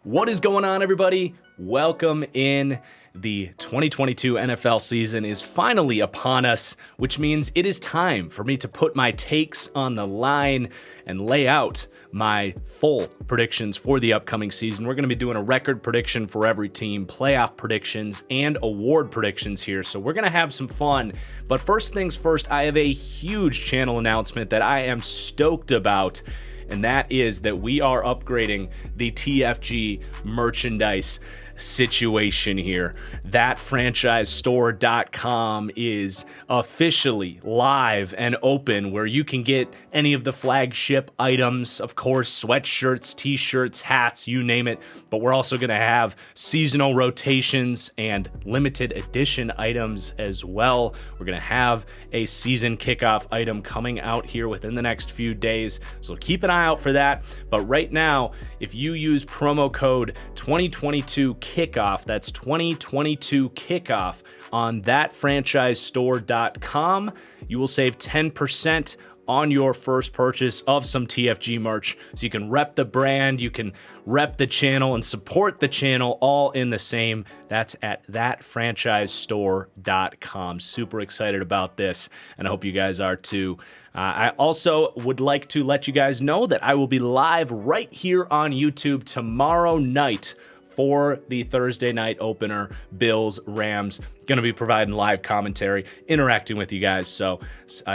What is going on, everybody? Welcome in. The 2022 NFL season is finally upon us, which means it is time for me to put my takes on the line and lay out my full predictions for the upcoming season. We're going to be doing a record prediction for every team, playoff predictions, and award predictions here. So we're going to have some fun. But first things first, I have a huge channel announcement that I am stoked about. And that is that we are upgrading the TFG merchandise situation here. ThatFranchiseStore.com is officially live and open, where you can get any of the flagship items, of course, sweatshirts, t-shirts, hats, you name it. But we're also going to have seasonal rotations and limited edition items as well. We're going to have a season kickoff item coming out here within the next few days, so keep an eye out for that. But right now, if you use promo code 2022 kickoff, that's 2022 kickoff on ThatFranchiseStore.com, you will save 10% on your first purchase of some TFG merch. So you can rep the brand, you can rep the channel, and support the channel all in the same. That's at ThatFranchiseStore.com. Super excited about this, and I hope you guys are too. I also would like to let you guys know that I will be live right here on YouTube tomorrow night for the Thursday night opener, Bills-Rams. Going to be providing live commentary, interacting with you guys. So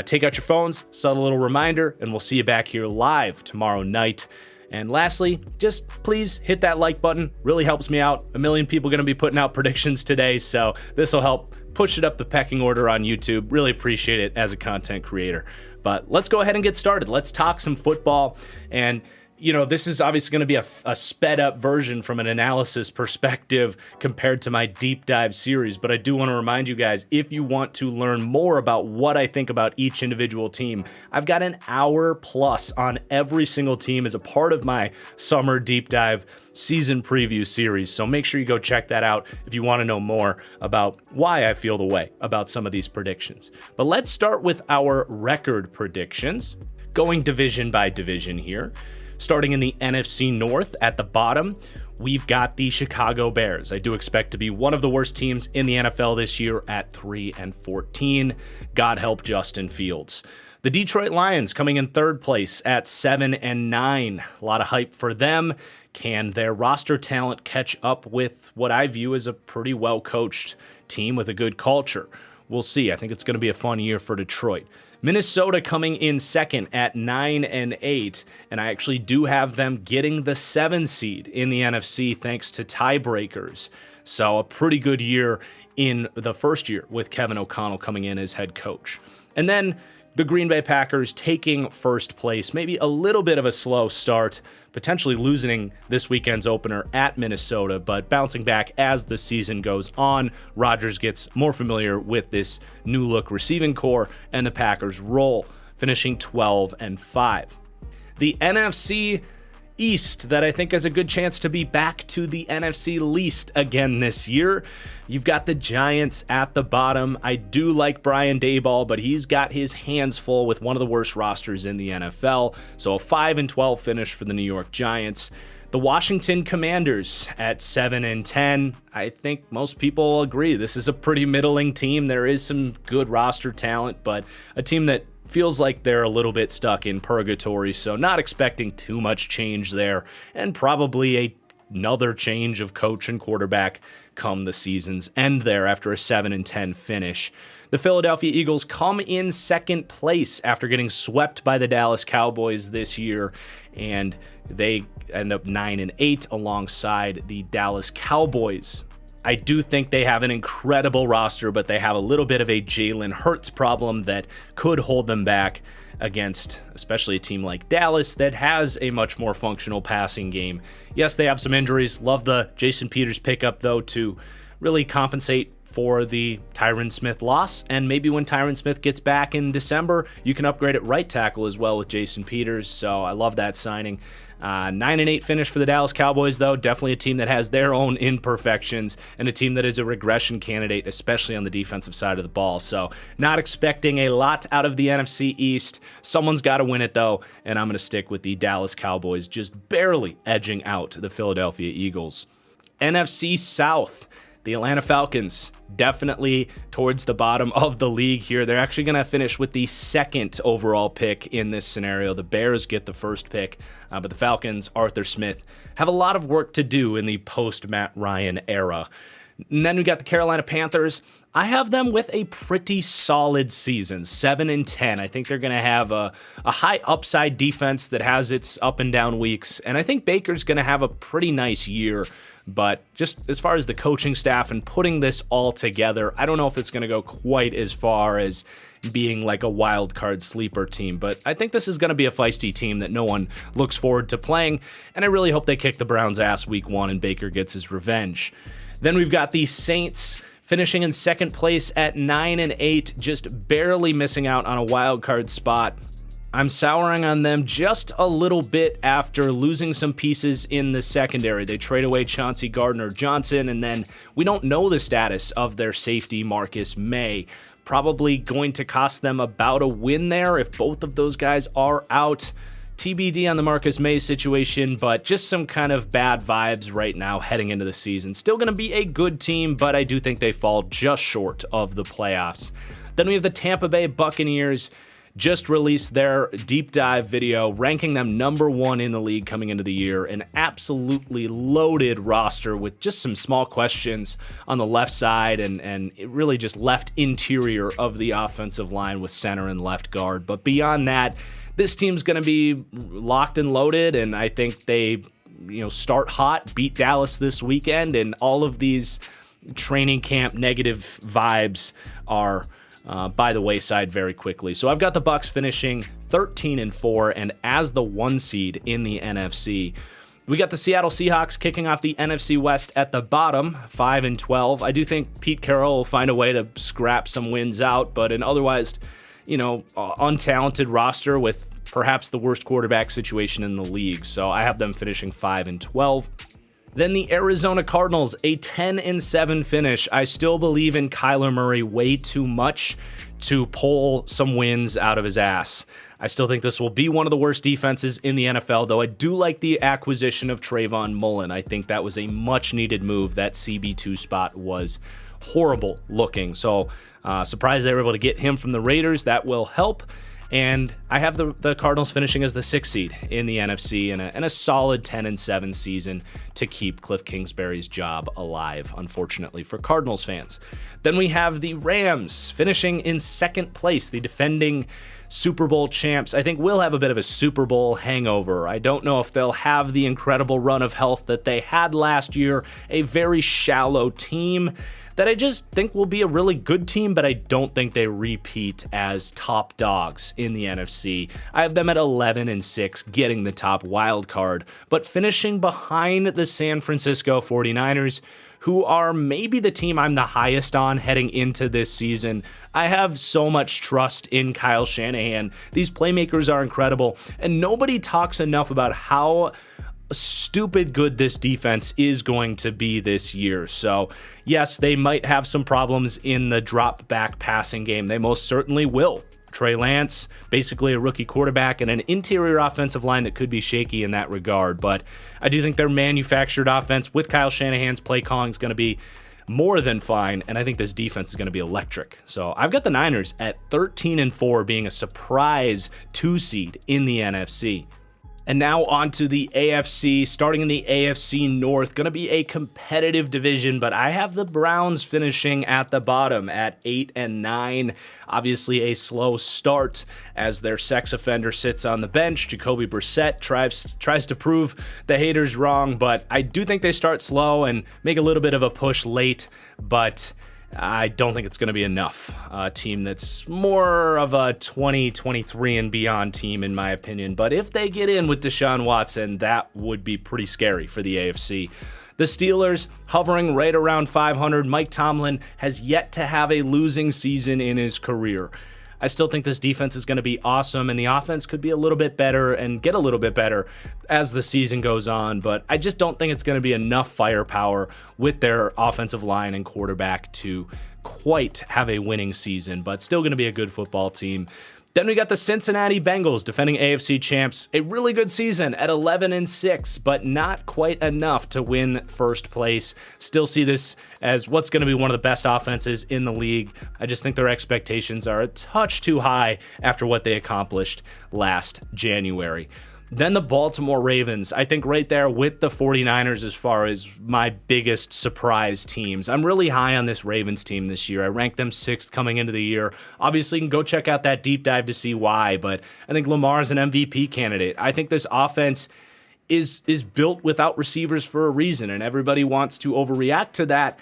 take out your phones, set a little reminder, and we'll see you back here live tomorrow night. And lastly, just please hit that like button. Really helps me out. A million people going to be putting out predictions today, so this will help push it up the pecking order on YouTube. Really appreciate it as a content creator. But let's go ahead and get started. Let's talk some football. And you know, this is obviously going to be a sped up version from an analysis perspective compared to my deep dive series. But I do want to remind you guys, if you want to learn more about what I think about each individual team, I've got an hour plus on every single team as a part of my summer deep dive season preview series. So make sure you go check that out if you want to know more about why I feel the way about some of these predictions. But let's start with our record predictions, going division by division here. Starting in the NFC North at the bottom, we've got the Chicago Bears. I do expect to be one of the worst teams in the NFL this year at 3-14. God help Justin Fields. The Detroit Lions coming in third place at 7-9. A lot of hype for them. Can their roster talent catch up with what I view as a pretty well-coached team with a good culture? We'll see. I think it's going to be a fun year for Detroit. Minnesota coming in second at 9-8, and I actually do have them getting the 7 seed in the NFC thanks to tiebreakers. So a pretty good year in the first year with Kevin O'Connell coming in as head coach. And then the Green Bay Packers taking first place, maybe a little bit of a slow start, potentially losing this weekend's opener at Minnesota, but bouncing back as the season goes on. Rodgers gets more familiar with this new look receiving core, and the Packers roll, finishing 12-5. The NFC East, that I think has a good chance to be back to the NFC least again this year. You've got the Giants at the bottom. I do like Brian Daboll, but he's got his hands full with one of the worst rosters in the NFL. So a 5-12 finish for the New York Giants. The Washington Commanders at 7-10. I think most people agree this is a pretty middling team. There is some good roster talent, but a team that feels like they're a little bit stuck in purgatory, so not expecting too much change there, and probably another change of coach and quarterback come the season's end there after a 7-10 finish. The Philadelphia Eagles come in second place after getting swept by the Dallas Cowboys this year, and they end up 9-8 alongside the Dallas Cowboys. I do think they have an incredible roster, but they have a little bit of a Jalen Hurts problem that could hold them back against especially a team like Dallas that has a much more functional passing game. Yes, they have some injuries. Love the Jason Peters pickup, though, to really compensate for the Tyron Smith loss. And maybe when Tyron Smith gets back in December, you can upgrade at right tackle as well with Jason Peters. So I love that signing. 9-8 finish for the Dallas Cowboys, though. Definitely a team that has their own imperfections and a team that is a regression candidate, especially on the defensive side of the ball. So not expecting a lot out of the NFC East. Someone's got to win it, though, and I'm going to stick with the Dallas Cowboys, just barely edging out the Philadelphia Eagles. NFC South. The Atlanta Falcons, definitely towards the bottom of the league here. They're actually going to finish with the second overall pick in this scenario. The Bears get the first pick, but the Falcons, Arthur Smith, have a lot of work to do in the post-Matt Ryan era. And then we got the Carolina Panthers. I have them with a pretty solid season, 7-10. I think they're going to have a high upside defense that has its up and down weeks, and I think Baker's going to have a pretty nice year. But just as far as the coaching staff and putting this all together, I don't know if it's going to go quite as far as being like a wild card sleeper team. But I think this is going to be a feisty team that no one looks forward to playing. And I really hope they kick the Browns' ass week 1 and Baker gets his revenge. Then we've got the Saints finishing in second place at 9-8, just barely missing out on a wild card spot. I'm souring on them just a little bit after losing some pieces in the secondary. They trade away Chauncey Gardner-Johnson, and then we don't know the status of their safety, Marcus May. Probably going to cost them about a win there if both of those guys are out. TBD on the Marcus May situation, but just some kind of bad vibes right now heading into the season. Still going to be a good team, but I do think they fall just short of the playoffs. Then we have the Tampa Bay Buccaneers. Just released their deep dive video ranking them number 1 in the league coming into the year. An absolutely loaded roster with just some small questions on the left side and really just left interior of the offensive line with center and left guard. But beyond that, this team's going to be locked and loaded, and I think they start hot, beat Dallas this weekend, and all of these training camp negative vibes are by the wayside very quickly. So I've got the Bucs finishing 13-4 and as the 1 seed in the NFC. We got the Seattle Seahawks kicking off the NFC West at the bottom, 5-12. I do think Pete Carroll will find a way to scrap some wins out, but an otherwise, untalented roster with perhaps the worst quarterback situation in the league. So I have them finishing 5-12. Then the Arizona Cardinals, a 10-7 finish. I still believe in Kyler Murray way too much to pull some wins out of his ass. I still think this will be one of the worst defenses in the NFL, though I do like the acquisition of Trayvon Mullen. I think that was a much-needed move. That CB2 spot was horrible looking. So surprised they were able to get him from the Raiders. That will help. And I have the Cardinals finishing as the 6th seed in the NFC and a solid 10-7 season to keep Cliff Kingsbury's job alive, unfortunately, for Cardinals fans. Then we have the Rams finishing in second place, the defending Super Bowl champs. I think we'll have a bit of a Super Bowl hangover. I don't know if they'll have the incredible run of health that they had last year, a very shallow team that I just think will be a really good team, but I don't think they repeat as top dogs in the NFC. I have them at 11-6, getting the top wild card, but finishing behind the San Francisco 49ers, who are maybe the team I'm the highest on heading into this season. I have so much trust in Kyle Shanahan. These playmakers are incredible, and nobody talks enough about how stupid good this defense is going to be this year. So yes, they might have some problems in the drop back passing game. They most certainly will. Trey Lance, basically a rookie quarterback, and an interior offensive line that could be shaky in that regard. But I do think their manufactured offense with Kyle Shanahan's play calling is going to be more than fine, and I think this defense is going to be electric. So I've got the Niners at 13-4, being a surprise 2 seed in the NFC. And now on to the AFC, starting in the AFC North. Going to be a competitive division, but I have the Browns finishing at the bottom at 8-9. Obviously a slow start as their sex offender sits on the bench. Jacoby Brissett tries to prove the haters wrong, but I do think they start slow and make a little bit of a push late, but I don't think it's going to be enough. A team that's more of a 2023 and beyond team, in my opinion. But if they get in with Deshaun Watson, that would be pretty scary for the AFC. The Steelers hovering right around 500. Mike Tomlin has yet to have a losing season in his career. I still think this defense is going to be awesome, and the offense could be a little bit better and get a little bit better as the season goes on, but I just don't think it's going to be enough firepower with their offensive line and quarterback to quite have a winning season, but still going to be a good football team. Then we got the Cincinnati Bengals, defending AFC champs. A really good season at 11-6, but not quite enough to win first place. Still see this as what's going to be one of the best offenses in the league. I just think their expectations are a touch too high after what they accomplished last January. Then the Baltimore Ravens, I think right there with the 49ers as far as my biggest surprise teams. I'm really high on this Ravens team this year. I ranked them 6th coming into the year. Obviously, you can go check out that deep dive to see why, but I think Lamar is an MVP candidate. I think this offense is built without receivers for a reason, and everybody wants to overreact to that.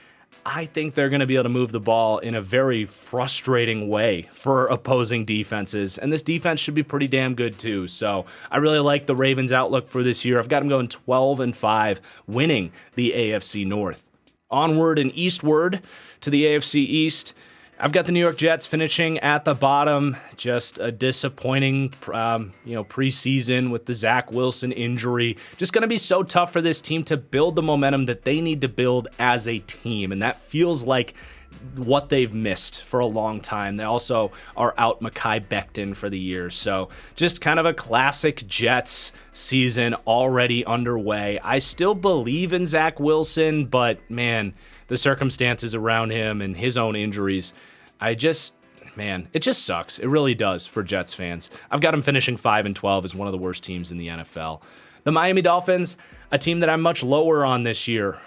I think they're going to be able to move the ball in a very frustrating way for opposing defenses, and this defense should be pretty damn good too. So I really like the Ravens' outlook for this year. I've got them going 12-5, winning the AFC North. Onward and eastward to the AFC East. I've got the New York Jets finishing at the bottom. Just a disappointing, preseason with the Zach Wilson injury. Just going to be so tough for this team to build the momentum that they need to build as a team, and that feels like what they've missed for a long time. They also are out Mekhi Becton for the year, so just kind of a classic Jets season already underway. I still believe in Zach Wilson, but man, the circumstances around him and his own injuries, it just sucks. It really does for Jets fans. I've got them finishing 5-12 as one of the worst teams in the NFL. The Miami Dolphins, a team that I'm much lower on this year.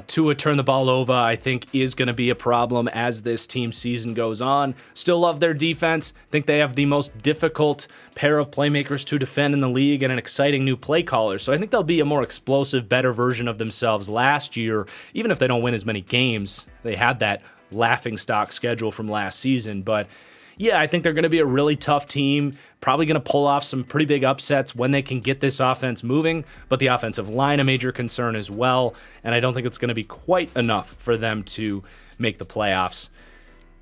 Tua turn the ball over, I think, is going to be a problem as this team season goes on. Still love their defense. Think they have the most difficult pair of playmakers to defend in the league and an exciting new play caller. So I think they'll be a more explosive, better version of themselves last year, even if they don't win as many games. They had that laughingstock schedule from last season, but yeah, I think they're going to be a really tough team, probably going to pull off some pretty big upsets when they can get this offense moving, but the offensive line a major concern as well, and I don't think it's going to be quite enough for them to make the playoffs.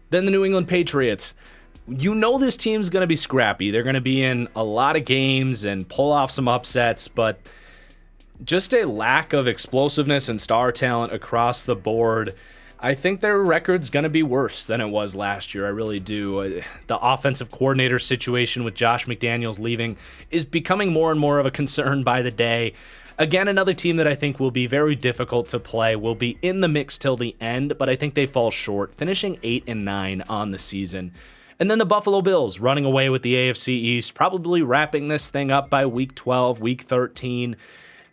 Then the New England Patriots. You know this team's going to be scrappy. They're going to be in a lot of games and pull off some upsets, but just a lack of explosiveness and star talent across the board. I think their record's going to be worse than it was last year. I really do. The offensive coordinator situation with Josh McDaniels leaving is becoming more and more of a concern by the day. Again, another team that I think will be very difficult to play, will be in the mix till the end, but I think they fall short, finishing 8-9 on the season. And then the Buffalo Bills running away with the AFC East, probably wrapping this thing up by week 12, week 13.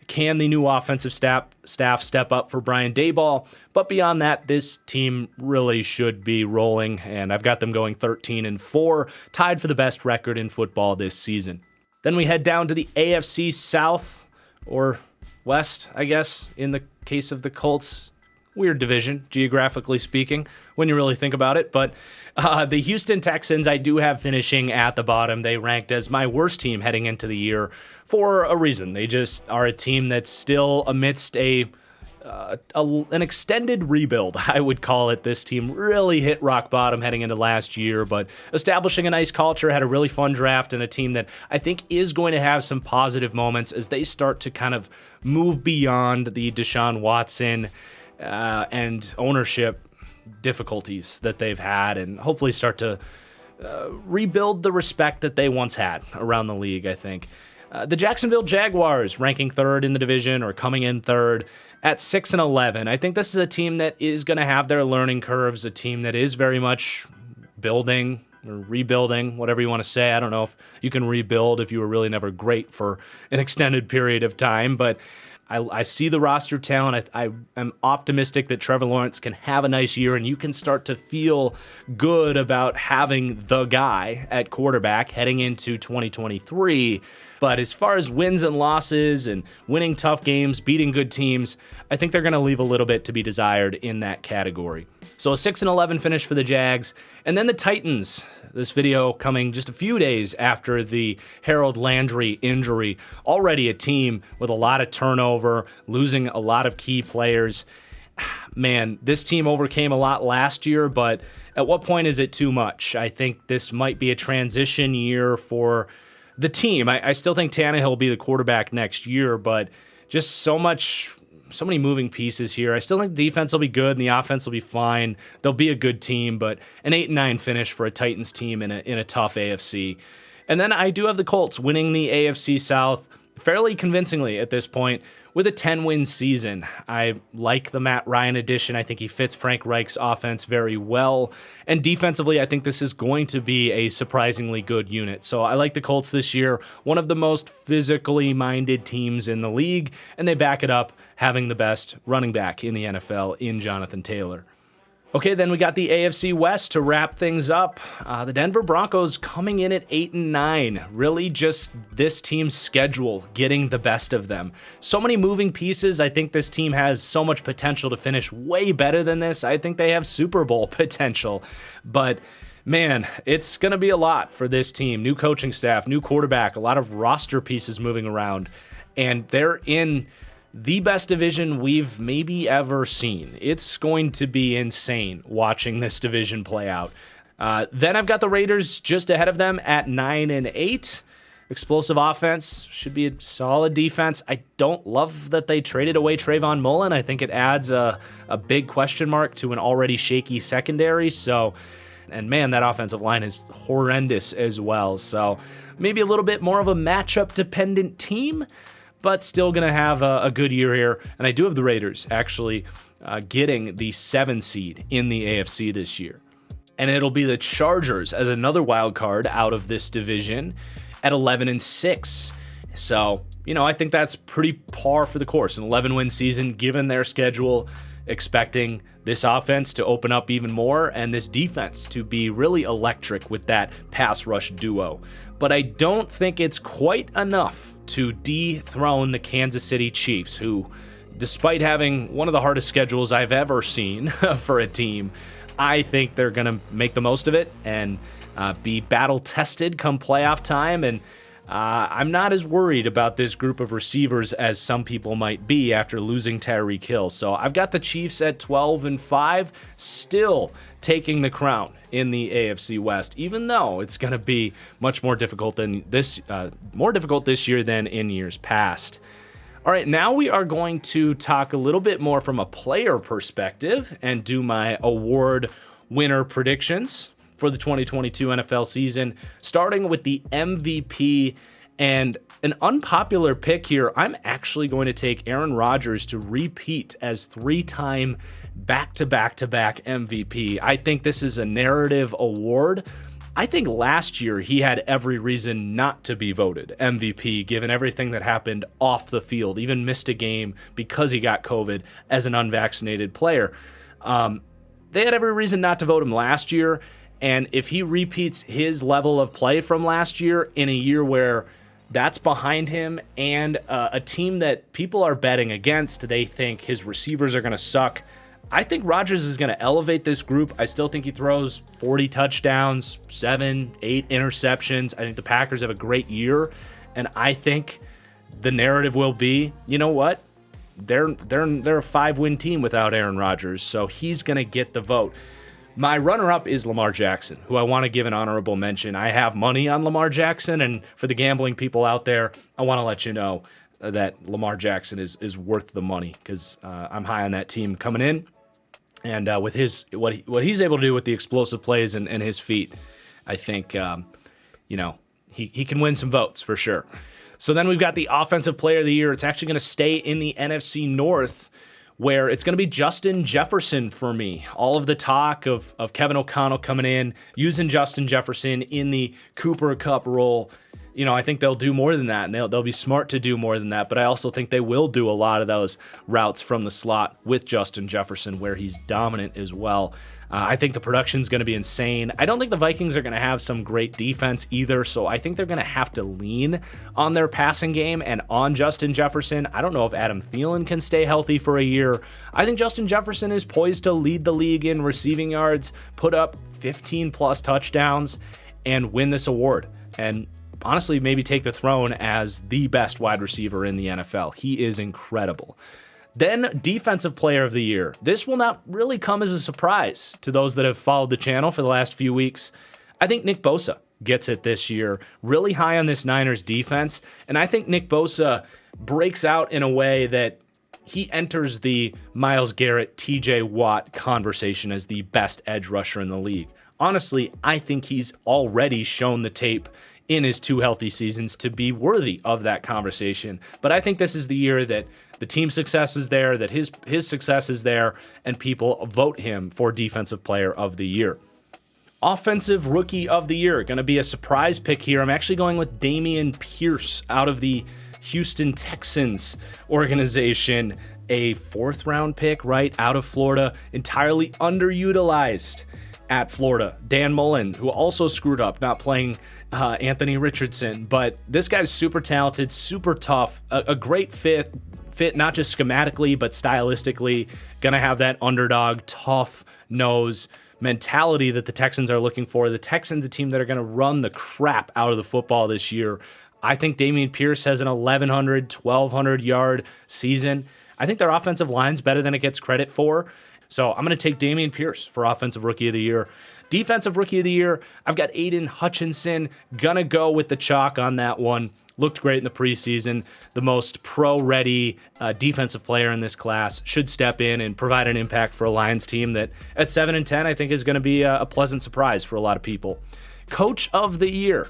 Can the new offensive staff step up for Brian Daboll? But beyond that, this team really should be rolling, and I've got them going 13-4, tied for the best record in football this season. Then we head down to the AFC South, or West, I guess, in the case of the Colts. Weird division, geographically speaking, when you really think about it. But the Houston Texans, I do have finishing at the bottom. They ranked as my worst team heading into the year for a reason. They just are a team that's still amidst an extended rebuild, I would call it. This team really hit rock bottom heading into last year, but establishing a nice culture, had a really fun draft, and a team that I think is going to have some positive moments as they start to kind of move beyond the Deshaun Watson and ownership difficulties that they've had, and hopefully start to rebuild the respect that they once had around the league, I think. The Jacksonville Jaguars ranking 3rd in the division, or coming in 3rd at 6-11. I think this is a team that is going to have their learning curves, a team that is very much building or rebuilding, whatever you want to say. I don't know if you can rebuild if you were really never great for an extended period of time, but I see the roster talent. I am optimistic that Trevor Lawrence can have a nice year, and you can start to feel good about having the guy at quarterback heading into 2023. But as far as wins and losses and winning tough games, beating good teams, I think they're going to leave a little bit to be desired in that category. So a 6-11 finish for the Jags. And then the Titans. This video coming just a few days after the Harold Landry injury. Already a team with a lot of turnover, losing a lot of key players. man, this team overcame a lot last year, but at what point is it too much? I think this might be a transition year for the team. I still think Tannehill will be the quarterback next year, but just so many moving pieces here. I still think the defense will be good and the offense will be fine. They'll be a good team, but an 8-9 finish for a Titans team in a tough AFC. And then I do have the Colts winning the AFC South fairly convincingly at this point with a 10-win season. I like the Matt Ryan addition. I think he fits Frank Reich's offense very well. And defensively, I think this is going to be a surprisingly good unit. So I like the Colts this year, one of the most physically minded teams in the league, and they back it up having the best running back in the NFL in Jonathan Taylor. Okay, then we got the AFC West to wrap things up. The Denver Broncos coming in at 8-9. Really just this team's schedule getting the best of them. So many moving pieces. I think this team has so much potential to finish way better than this. I think they have Super Bowl potential. But man, it's going to be a lot for this team. New coaching staff, new quarterback, a lot of roster pieces moving around. And they're in the best division we've maybe ever seen. It's going to be insane watching this division play out. Then I've got the Raiders just ahead of them at 9-8. Explosive offense, should be a solid defense. I don't love that they traded away Trayvon Mullen. I think it adds a big question mark to an already shaky secondary. And man, that offensive line is horrendous as well. So maybe a little bit more of a matchup dependent team, but still going to have a good year here. And I do have the Raiders actually getting the 7 seed in the AFC this year. And it'll be the Chargers as another wild card out of this division at 11-6. So, I think that's pretty par for the course. An 11-win season, given their schedule, expecting this offense to open up even more and this defense to be really electric with that pass rush duo. But I don't think it's quite enough to dethrone the Kansas City Chiefs, who, despite having one of the hardest schedules I've ever seen for a team, I think they're going to make the most of it and be battle-tested come playoff time. And I'm not as worried about this group of receivers as some people might be after losing Tyreek Hill. So I've got the Chiefs at 12-5, still taking the crown in the AFC West, even though it's going to be much more difficult this year than in years past. All right, now we are going to talk a little bit more from a player perspective and do my award winner predictions for the 2022 NFL season, starting with the MVP. And an unpopular pick here, I'm actually going to take Aaron Rodgers to repeat as 3-time back-to-back-to-back MVP. I think this is a narrative award. I think last year he had every reason not to be voted MVP, given everything that happened off the field, even missed a game because he got COVID as an unvaccinated player. They had every reason not to vote him last year, and if he repeats his level of play from last year in a year where that's behind him and a team that people are betting against, they think his receivers are going to suck, I think Rodgers is going to elevate this group. I still think he throws 40 touchdowns, 7, 8 interceptions. I think the Packers have a great year, and I think the narrative will be, you know what? They're a 5-win team without Aaron Rodgers, so he's going to get the vote. My runner-up is Lamar Jackson, who I want to give an honorable mention. I have money on Lamar Jackson, and for the gambling people out there, I want to let you know that Lamar Jackson is worth the money because I'm high on that team coming in. And with what he's able to do with the explosive plays and his feet, I think he can win some votes for sure. So then we've got the Offensive Player of the Year. It's actually going to stay in the NFC North, where it's going to be Justin Jefferson for me. All of the talk of Kevin O'Connell coming in, using Justin Jefferson in the Cooper Kupp role. I think they'll do more than that, and they'll be smart to do more than that, but I also think they will do a lot of those routes from the slot with Justin Jefferson, where he's dominant as well. I think the production's going to be insane. I don't think the Vikings are going to have some great defense either, so I think they're going to have to lean on their passing game and on Justin Jefferson. I don't know if Adam Thielen can stay healthy for a year. I think Justin Jefferson is poised to lead the league in receiving yards, put up 15-plus touchdowns, and win this award. And honestly, maybe take the throne as the best wide receiver in the NFL. He is incredible. Then Defensive Player of the Year. This will not really come as a surprise to those that have followed the channel for the last few weeks. I think Nick Bosa gets it this year, really high on this Niners defense, and I think Nick Bosa breaks out in a way that he enters the Myles Garrett, TJ Watt conversation as the best edge rusher in the league. Honestly, I think he's already shown the tape in his 2 healthy seasons to be worthy of that conversation. But I think this is the year that the team's success is there, that his success is there, and people vote him for Defensive Player of the Year. Offensive Rookie of the Year, going to be a surprise pick here. I'm actually going with Dameon Pierce out of the Houston Texans organization, a 4th-round pick right out of Florida, entirely underutilized at Florida. Dan Mullen, who also screwed up not playing Anthony Richardson, but this guy's super talented, super tough, a great fit not just schematically but stylistically. Gonna have that underdog, tough nose mentality that the Texans are looking for. The Texans, a team that are gonna run the crap out of the football this year. I think Dameon Pierce has an 1,100, 1,200 yard season. I think their offensive line's better than it gets credit for. So I'm going to take Dameon Pierce for Offensive Rookie of the Year. Defensive Rookie of the Year, I've got Aiden Hutchinson. Gonna go with the chalk on that one. Looked great in the preseason. The most pro-ready defensive player in this class. Should step in and provide an impact for a Lions team that at 7-10 I think is going to be a pleasant surprise for a lot of people. Coach of the Year.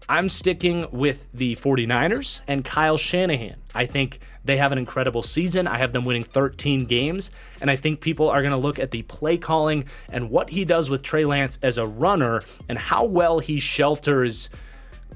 I'm sticking with the 49ers and Kyle Shanahan. I think they have an incredible season. I have them winning 13 games, and I think people are going to look at the play calling and what he does with Trey Lance as a runner and how well he shelters,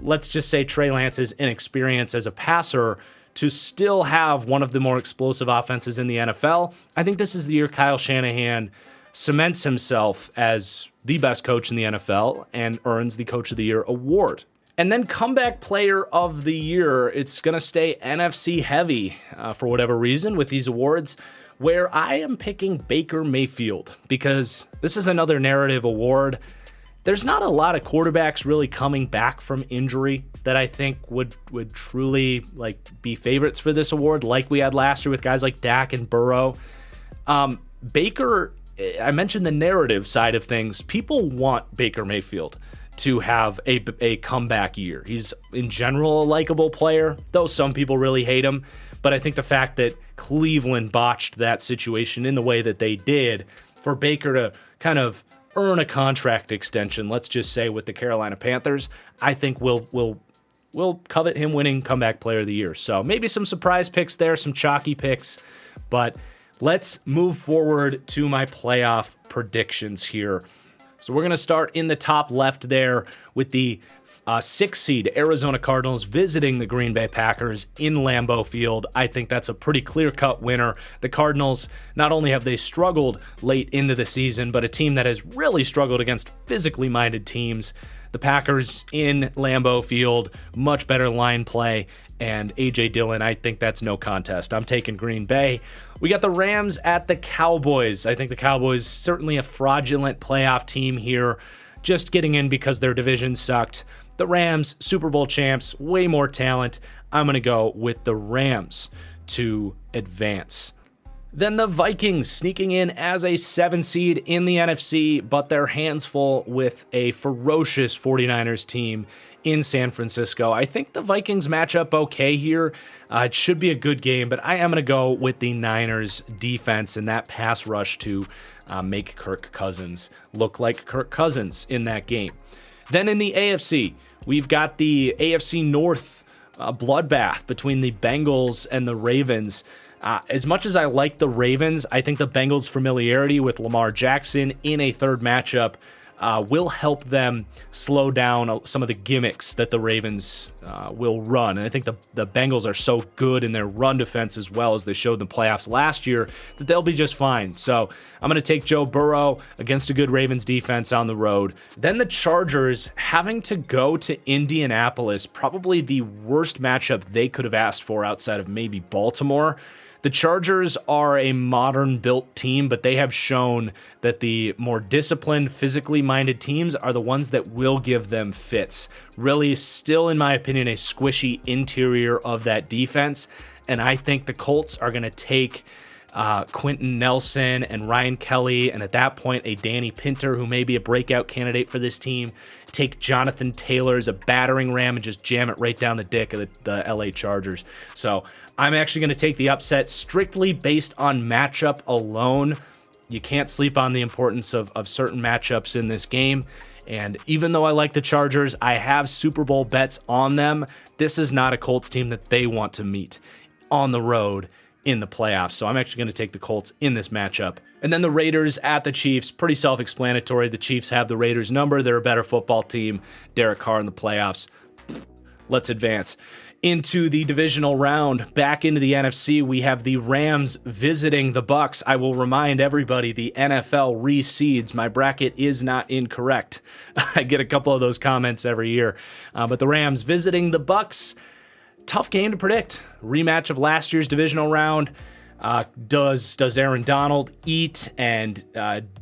let's just say, Trey Lance's inexperience as a passer to still have one of the more explosive offenses in the NFL. I think this is the year Kyle Shanahan cements himself as the best coach in the NFL and earns the Coach of the Year award. And then Comeback Player of the Year, it's going to stay NFC heavy for whatever reason with these awards, where I am picking Baker Mayfield because this is another narrative award. There's not a lot of quarterbacks really coming back from injury that I think would truly be favorites for this award, like we had last year with guys like Dak and Burrow. Baker, I mentioned the narrative side of things. People want Baker Mayfield to have a comeback year. He's in general a likable player, though some people really hate him. But I think the fact that Cleveland botched that situation in the way that they did, for Baker to kind of earn a contract extension, let's just say, with the Carolina Panthers, I think we'll covet him winning Comeback Player of the Year. So maybe some surprise picks there, some chalky picks, but let's move forward to my playoff predictions here. So we're going to start in the top left there with the 6th seed Arizona Cardinals visiting the Green Bay Packers in Lambeau Field. I think that's a pretty clear-cut winner. The Cardinals, not only have they struggled late into the season, but a team that has really struggled against physically minded teams. The Packers in Lambeau Field, much better line play, and A.J. Dillon, I think that's no contest. I'm taking Green Bay. We got the Rams at the Cowboys. I think the Cowboys, certainly a fraudulent playoff team here, just getting in because their division sucked. The Rams, Super Bowl champs, way more talent. I'm going to go with the Rams to advance. Then the Vikings sneaking in as a 7 seed in the NFC, but their hands full with a ferocious 49ers team in San Francisco. I think the Vikings match up okay here. It should be a good game, but I am going to go with the Niners defense and that pass rush to make Kirk Cousins look like Kirk Cousins in that game. Then in the AFC, we've got the AFC North bloodbath between the Bengals and the Ravens. As much as I like the Ravens, I think the Bengals' familiarity with Lamar Jackson in a third matchup will help them slow down some of the gimmicks that the Ravens will run. And I think the Bengals are so good in their run defense as well, as they showed in the playoffs last year, that they'll be just fine. So I'm going to take Joe Burrow against a good Ravens defense on the road. Then the Chargers having to go to Indianapolis, probably the worst matchup they could have asked for outside of maybe Baltimore. The Chargers are a modern-built team, but they have shown that the more disciplined, physically minded teams are the ones that will give them fits. Really, still, in my opinion, a squishy interior of that defense, and I think the Colts are going to take Quentin Nelson and Ryan Kelly, and at that point, a Danny Pinter, who may be a breakout candidate for this team. Take Jonathan Taylor as a battering ram and just jam it right down the dick of the LA Chargers. So I'm actually going to take the upset strictly based on matchup alone. You can't sleep on the importance of certain matchups in this game. And even though I like the Chargers, I have Super Bowl bets on them. This is not a Colts team that they want to meet on the road in the playoffs. So I'm actually going to take the Colts in this matchup. And then the Raiders at the Chiefs, pretty self-explanatory. The Chiefs have the Raiders number. They're a better football team. Derek Carr in the playoffs. Let's advance into the divisional round. Back into the NFC, we have the Rams visiting the Bucs. I will remind everybody, the NFL reseeds. My bracket is not incorrect. I get a couple of those comments every year. But the Rams visiting the Bucs. Tough game to predict. Rematch of last year's divisional round. Does Aaron Donald eat and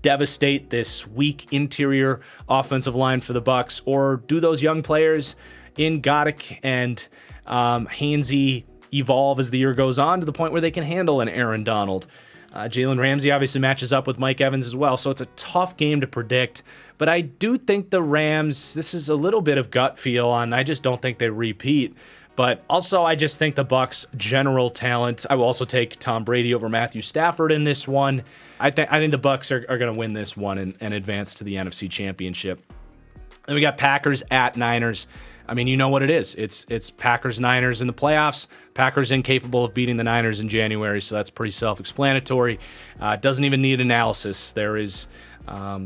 devastate this weak interior offensive line for the Bucs, or do those young players in Goddick and Hainsey evolve as the year goes on to the point where they can handle an Aaron Donald? Jalen Ramsey obviously matches up with Mike Evans as well, so it's a tough game to predict. But I do think the Rams, this is a little bit of gut feel on, I just don't think they repeat. But also, I just think the Bucs' general talent. I will also take Tom Brady over Matthew Stafford in this one. I think the Bucs are going to win this one and advance to the NFC Championship. Then we got Packers at Niners. I mean, you know what it is. It's Packers-Niners in the playoffs. Packers incapable of beating the Niners in January, so that's pretty self-explanatory. Doesn't even need analysis. There is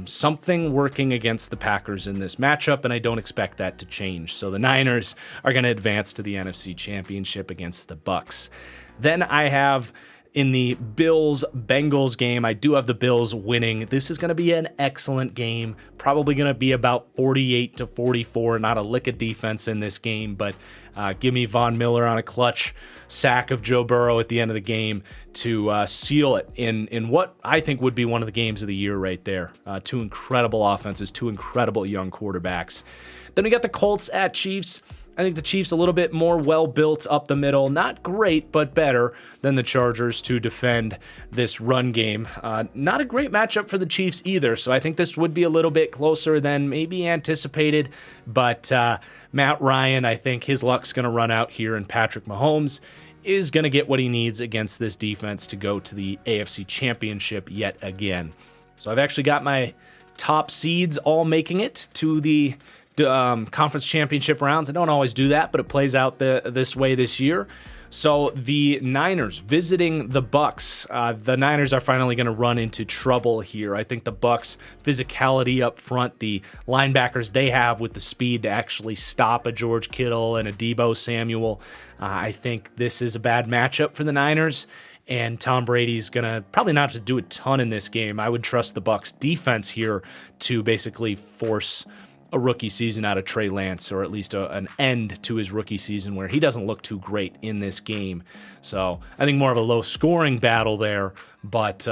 something working against the Packers in this matchup, and I don't expect that to change. So the Niners are going to advance to the NFC Championship against the Bucs. Then I have in the Bills-Bengals game, I do have the Bills winning. This is going to be an excellent game. Probably going to be about 48-44. Not a lick of defense in this game, but give me Von Miller on a clutch sack of Joe Burrow at the end of the game to seal it in what I think would be one of the games of the year right there. Two incredible offenses, two incredible young quarterbacks. Then we got the Colts at Chiefs. I think the Chiefs a little bit more well-built up the middle. Not great, but better than the Chargers to defend this run game. Not a great matchup for the Chiefs either, so I think this would be a little bit closer than maybe anticipated. But Matt Ryan, I think his luck's going to run out here, and Patrick Mahomes is going to get what he needs against this defense to go to the AFC Championship yet again. So I've actually got my top seeds all making it to the conference championship rounds. I don't always do that, but it plays out this way this year. So the Niners visiting the Bucs. The Niners are finally going to run into trouble here. I think the Bucs' physicality up front, the linebackers they have with the speed to actually stop a George Kittle and a Deebo Samuel. I think this is a bad matchup for the Niners. And Tom Brady's going to probably not have to do a ton in this game. I would trust the Bucs' defense here to basically force a rookie season out of Trey Lance, or at least an end to his rookie season where he doesn't look too great in this game. So I think more of a low-scoring battle there, but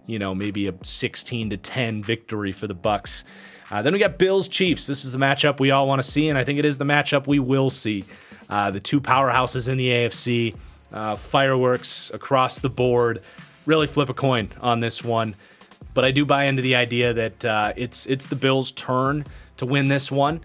maybe a 16-10 victory for the Bucs. Then we got Bills-Chiefs. This is the matchup we all want to see, and I think it is the matchup we will see. The two powerhouses in the AFC, fireworks across the board. Really flip a coin on this one. But I do buy into the idea that it's the Bills' turn to win this one.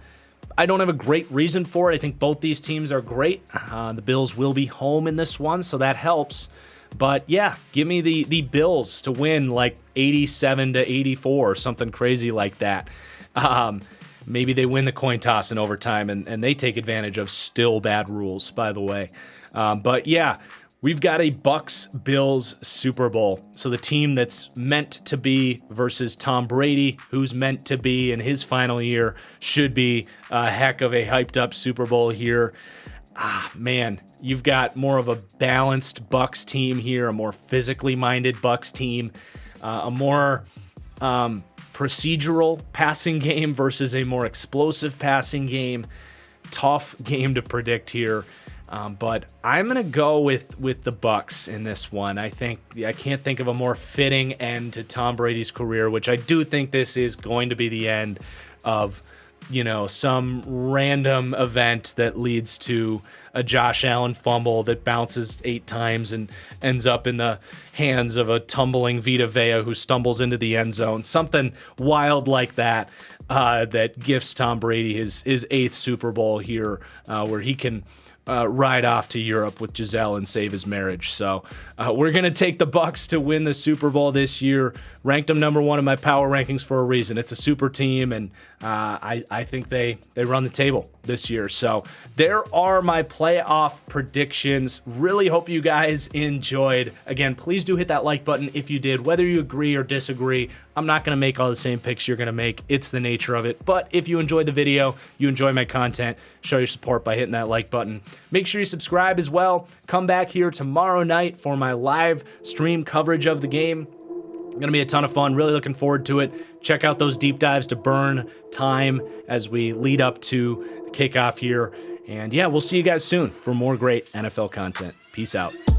I don't have a great reason for it. I think both these teams are great. The Bills will be home in this one, so that helps. But yeah, give me the Bills to win like 87-84 or something crazy like that. Maybe they win the coin toss in overtime and they take advantage of still bad rules, by the way. But yeah, we've got a Bucs-Bills Super Bowl. So the team that's meant to be versus Tom Brady, who's meant to be in his final year, should be a heck of a hyped-up Super Bowl here. Man, you've got more of a balanced Bucs team here, a more physically minded Bucs team, a more procedural passing game versus a more explosive passing game. Tough game to predict here. But I'm going to go with the Bucs in this one. I can't think of a more fitting end to Tom Brady's career, which I do think this is going to be the end of some random event that leads to a Josh Allen fumble that bounces 8 times and ends up in the hands of a tumbling Vita Vea who stumbles into the end zone. Something wild like that that gifts Tom Brady his 8th Super Bowl here, where he can ride off to Europe with Giselle and save his marriage. So we're going to take the Bucs to win the Super Bowl this year. Ranked them number 1 in my power rankings for a reason. It's a super team, and I think they run the table this year. So there are my playoff predictions. Really hope you guys enjoyed. Again, please do hit that like button if you did, whether you agree or disagree. I'm not going to make all the same picks you're going to make. It's the nature of it. But if you enjoyed the video, you enjoy my content, show your support by hitting that like button. Make sure you subscribe as well. Come back here tomorrow night for my live stream coverage of the game. Going to be a ton of fun. Really looking forward to it. Check out those deep dives to burn time as we lead up to the kickoff here. And yeah, we'll see you guys soon for more great NFL content. Peace out.